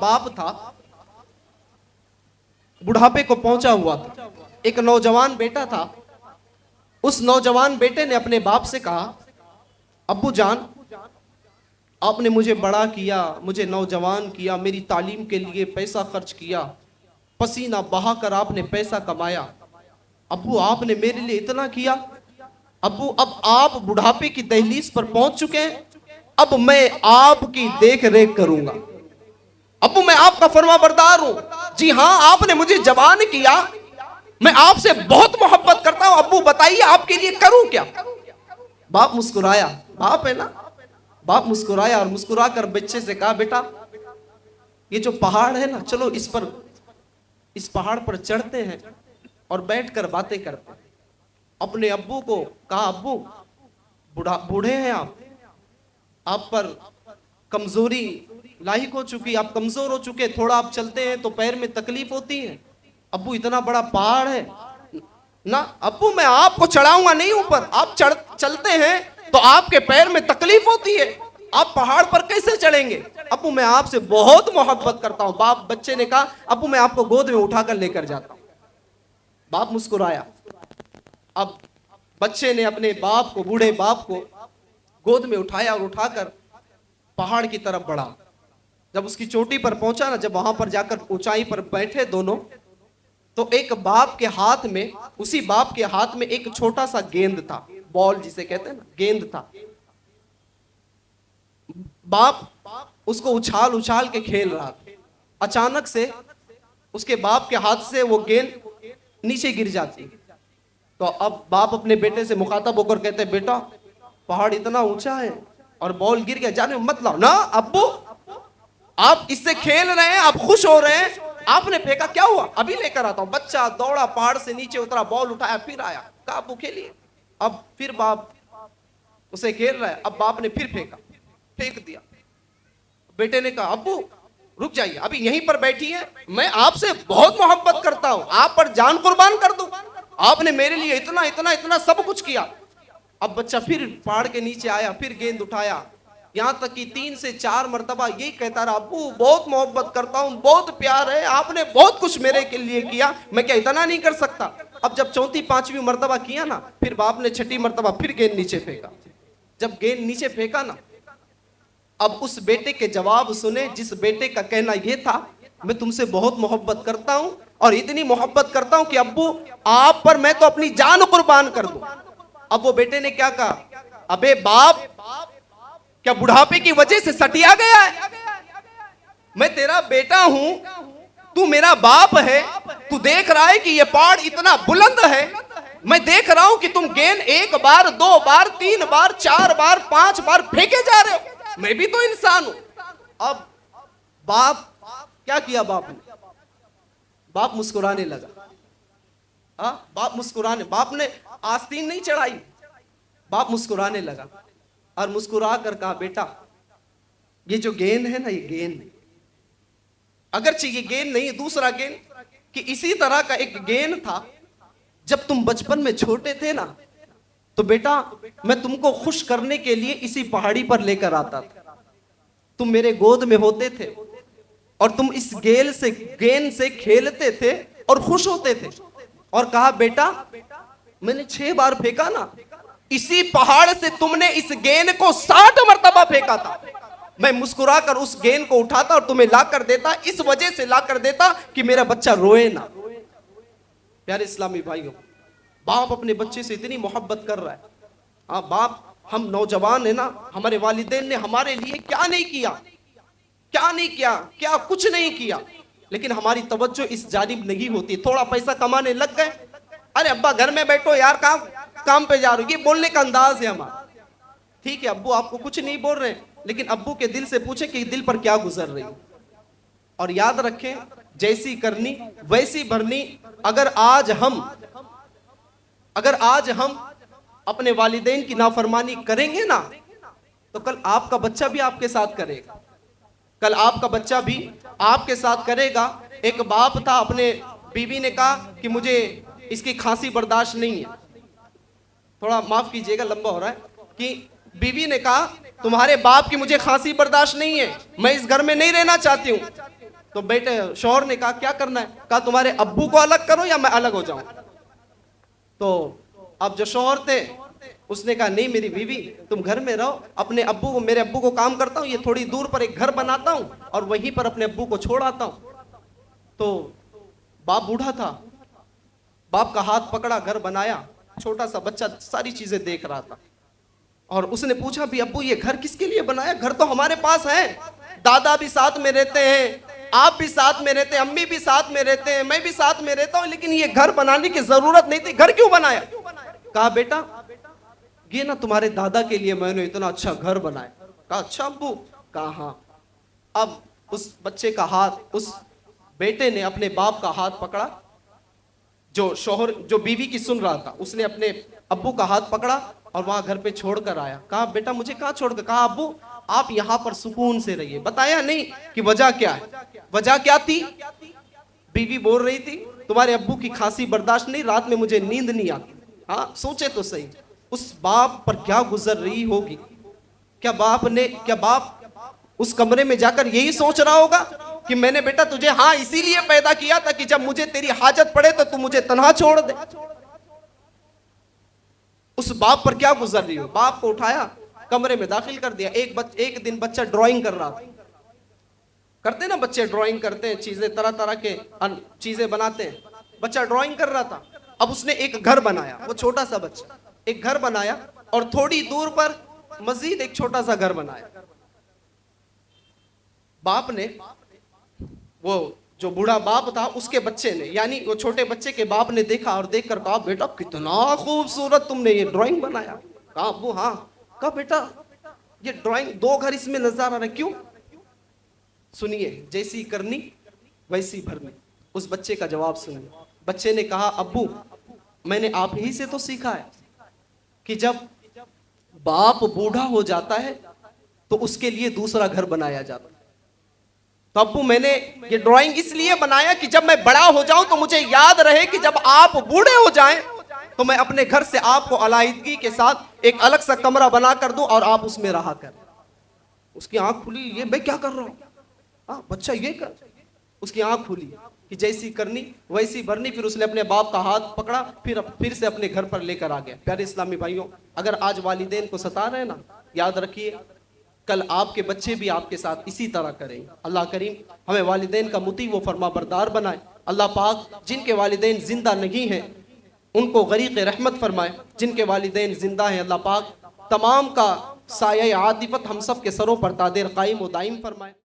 बाप था, बुढ़ापे को पहुंचा हुआ था। एक नौजवान बेटा था। उस नौजवान बेटे ने अपने बाप से कहा, अब्बू जान, आपने मुझे बड़ा किया, मुझे नौजवान किया, मेरी तालीम के लिए पैसा खर्च किया, पसीना बहाकर आपने पैसा कमाया। अब्बू आपने मेरे लिए इतना किया। अब्बू अब आप बुढ़ापे की दहलीज पर पहुंच चुके हैं, अब मैं आपकी देख रेख करूंगा। अब्बू मैं आपका फरमाबरदार हूं। जी हां, आपने मुझे जवान किया, मैं आपसे बहुत मोहब्बत करता हूं। अब्बू बताइए आपके लिए करूं क्या। बाप मुस्कुराया, बाप है ना, बाप मुस्कुराया और मुस्कुराकर बच्चे से कहा, बेटा ये जो पहाड़ है ना, चलो इस पहाड़ पर चढ़ते हैं और बैठकर बातें करते हैं। अपने अब्बू को कहा, अब्बू बूढ़े हैं आप पर कमजोरी लाहिक हो चुकी, आप कमजोर हो चुके, थोड़ा आप चलते हैं तो पैर में तकलीफ होती है। अब्बू इतना बड़ा पहाड़ है ना, अब्बू मैं आपको चढ़ाऊंगा नहीं ऊपर, आप चलते हैं तो आपके पैर में तकलीफ होती है, आप पहाड़ पर कैसे चढ़ेंगे। अब्बू मैं आपसे बहुत मोहब्बत करता हूं। बाप बच्चे ने कहा, अब्बू मैं आपको गोद में उठाकर लेकर जाता हूं। बाप मुस्कुराया। अब बच्चे ने अपने बाप को, बूढ़े बाप को गोद में उठाया और उठाकर पहाड़ की तरफ बढ़ा। जब उसकी चोटी पर पहुंचा ना, जब वहां पर जाकर ऊंचाई पर बैठे दोनों, तो एक बाप के हाथ में, उसी बाप के हाथ में एक छोटा सा गेंद था, बॉल जिसे कहते हैं ना, गेंद था। बाप उसको उछाल उछाल के खेल रहा था। अचानक से उसके बाप के हाथ से वो गेंद नीचे गिर जाती। तो अब बाप अपने बेटे से मुखातब होकर कहते, बेटा पहाड़ इतना ऊंचा है और बॉल गिर गया, जाने मत लाओ ना। अब्बू आप इससे खेल रहे हैं, आप खुश हो रहे हैं, आपने फेंका, क्या हुआ, अभी लेकर आता हूं। बच्चा दौड़ा, पहाड़ से नीचे उतरा, बॉल उठाया, फिर आया, कहा अब्बू खेलिए। अब फिर बाप उसे खेल रहा है, अब बाप ने फिर फेंक दिया। बेटे ने कहा, अब्बू रुक जाइए, अभी यहीं पर बैठी है, मैं आपसे बहुत मोहब्बत करता हूं, आप पर जान कुर्बान कर दूं, आपने मेरे लिए इतना इतना इतना सब कुछ किया। अब बच्चा फिर पहाड़ के नीचे आया, फिर गेंद उठाया, यहां तक कि 3 से 4 मरतबा यही कहता रहा, अब्बू बहुत मोहब्बत करता हूं, बहुत प्यार है, आपने बहुत कुछ मेरे के लिए किया, मैं क्या इतना नहीं कर सकता। अब जब 4थी 5वीं मरतबा किया ना, फिर बाप ने 6ठी मरतबा फिर गेंद नीचे फेंका। जब गेंद नीचे फेंका ना, अब उस बेटे के जवाब सुने, जिस बेटे का कहना यह था, मैं तुमसे बहुत मोहब्बत करता हूं और इतनी मोहब्बत करता हूं कि अब्बू आप पर मैं तो अपनी जान कुर्बान कर दूं। अब वो बेटे ने क्या कहा, अबे बाप क्या बुढ़ापे की वजह से सटिया गया है, मैं तेरा बेटा हूं, तू मेरा बाप है, तू देख रहा है कि ये पहाड़ इतना बुलंद है, मैं देख रहा हूं कि तुम गेंद 1 बार 2 बार 3 बार 4 बार 5 बार फेंके जा रहे हो, मैं भी तो इंसान हूं। अब बाप क्या किया, बाप मुस्कुराने लगा। बाप मुस्कुराने, बाप ने आस्तीन नहीं चढ़ाई, बाप मुस्कुराने लगा और मुस्कुरा कर कहा, बेटा ये जो गेंद है ना, ये गेंद अगरचे ये गेंद नहीं, दूसरा गेंद, कि इसी तरह का एक गेंद था जब तुम बचपन में छोटे थे ना, तो बेटा मैं तुमको खुश करने के लिए इसी पहाड़ी पर लेकर आता था, तुम मेरे गोद में होते थे और तुम इस गेंद से खेलते थे और खुश होते थे। और कहा, बेटा मैंने 6 बार फेंका ना, इसी पहाड़ से तुमने इस गेंद को 60 मरतबा फेंका था, मैं मुस्कुराकर उस गेंद को उठाता और तुम्हें लाकर देता, इस वजह से लाकर देता कि मेरा बच्चा रोए ना। प्यारे इस्लामी भाइयों, बाप अपने बच्चे से इतनी मोहब्बत कर रहा है। हाँ बाप, हम नौजवान है ना, हमारे वालिदैन ने हमारे लिए क्या नहीं किया, क्या कुछ नहीं किया, लेकिन हमारी तवज्जो इस जानिब नहीं होती। थोड़ा पैसा कमाने लग गए, अरे अब्बा घर में बैठो यार, काम पे जा रहे हो, ये बोलने का अंदाज है हमारा। ठीक है अब्बू आपको कुछ नहीं बोल रहे, लेकिन अब्बू के दिल से पूछे कि दिल पर क्या गुजर रही। और याद रखें, जैसी करनी वैसी भरनी। अगर आज हम अपने वालिदैन की नाफरमानी करेंगे ना, तो कल आपका बच्चा भी आपके साथ करेगा, कल आपका बच्चा भी आपके साथ करेगा। एक बाप था, अपने बीवी ने कहा कि मुझे इसकी खांसी बर्दाश्त नहीं है, थोड़ा माफ कीजिएगा लंबा हो रहा है, कि बीवी ने कहा तुम्हारे बाप की मुझे खांसी बर्दाश्त नहीं है, मैं इस घर में नहीं रहना चाहती हूँ। तो बेटे शौहर ने कहा क्या करना है? कहा तुम्हारे अब्बू को अलग करो या मैं अलग हो जाऊं? तो अब जो शौहर थे उसने कहा नहीं मेरी बीवी तुम घर में रहो, अपने अब्बू को, मेरे अब्बू को काम करता हूँ, ये थोड़ी दूर पर एक घर बनाता हूँ और वहीं पर अपने अब्बू को छोड़ आता हूँ। तो बाप बूढ़ा था, बाप का हाथ पकड़ा, घर बनाया, छोटा सा बच्चा सारी चीजें देख रहा था और उसने पूछा भी अब्बू ये घर किसके लिए बनाया? घर तो हमारे पास है, दादा भी साथ में रहते हैं, आप भी साथ में रहते हैं, अम्मी भी साथ में रहते हैं, मैं भी साथ में रहता हूं, लेकिन ये घर बनाने की जरूरत नहीं थी, घर क्यों बनाया? कहा बेटा ये ना तुम्हारे दादा के लिए मैंने इतना अच्छा घर बनाया। कहा अच्छा अब्बू? कहा हाँ। अब उस बच्चे का हाथ, उस बेटे ने अपने बाप का हाथ पकड़ा, जो शौहर जो बीवी की सुन रहा था उसने अपने अब्बू का हाथ पकड़ा और वहां घर पे छोड़कर आया। कहा बेटा मुझे कहाँ छोड़कर? कहा अब्बू आप यहाँ पर सुकून से रहिए। बताया नहीं कि वजह क्या है। वजह क्या थी? बीवी बोल रही थी तुम्हारे अब्बू की खांसी बर्दाश्त नहीं, रात में मुझे नींद नहीं आती। हाँ सोचे तो सही, उस बाप पर क्या गुजर रही होगी। क्या बाप उस कमरे में जाकर यही सोच रहा होगा कि मैंने बेटा तुझे हाँ इसीलिए पैदा किया था कि जब मुझे तेरी हाजत पड़े तो तू मुझे तन्हा छोड़ दे। उस बाप पर क्या गुजर रही हो। बाप को उठाया, कमरे में दाखिल कर दिया। एक दिन बच्चा ड्राइंग कर रहा था, करते ना बच्चे ड्राइंग करते हैं, चीजें तरह तरह के चीजें बनाते हैं। बच्चा ड्राइंग कर रहा था, अब उसने एक घर बनाया, वो छोटा सा बच्चा एक घर बनाया और थोड़ी दूर पर मजीद एक छोटा सा घर बनाया। बाप ने, वो जो बूढ़ा बाप था उसके बच्चे ने, यानी वो छोटे बच्चे के बाप ने देखा और देखकर कहा बेटा कितना खूबसूरत तुमने ये ड्राइंग बनाया। कहा अब्बू हाँ। कहा बेटा ये ड्राइंग दो घर इसमें नजर आ रहे, क्यों? सुनिए, जैसी करनी वैसी भरनी। उस बच्चे का जवाब सुनिए। बच्चे ने कहा अब्बू मैंने आप ही से तो सीखा है कि जब बाप बूढ़ा हो जाता है तो उसके लिए दूसरा घर बनाया जाता है। तो अब्बू मैंने ये ड्राइंग इसलिए बनाया कि जब मैं बड़ा हो जाऊं तो मुझे याद रहे कि जब आप बूढ़े हो जाएं तो मैं अपने घर से आपको अलाइदगी के साथ एक अलग सा कमरा बना कर दूं और आप उसमें रहा कर। उसकी आंख खुली, ये मैं क्या कर रहा हूं? बच्चा ये कर। उसकी आंख खुली कि जैसी करनी वैसी भरनी। फिर उसने अपने बाप का हाथ पकड़ा, फिर से अपने घर पर लेकर आ गया। प्यारे इस्लामी भाइयों, अगर आज वालिदैन को सता रहे ना, याद रखिए कल आपके बच्चे भी आपके साथ इसी तरह करेंगे। अल्लाह करीम हमें वालिदैन का मुती व फरमाबरदार बनाए। अल्लाह पाक जिनके वालिदैन जिंदा नहीं हैं उनको गरीक़ रहमत फरमाए, जिनके वालिदैन जिंदा हैं अल्लाह पाक तमाम का साया आतिफत हम सब के सरों पर तादेर कायम व दायम फरमाए।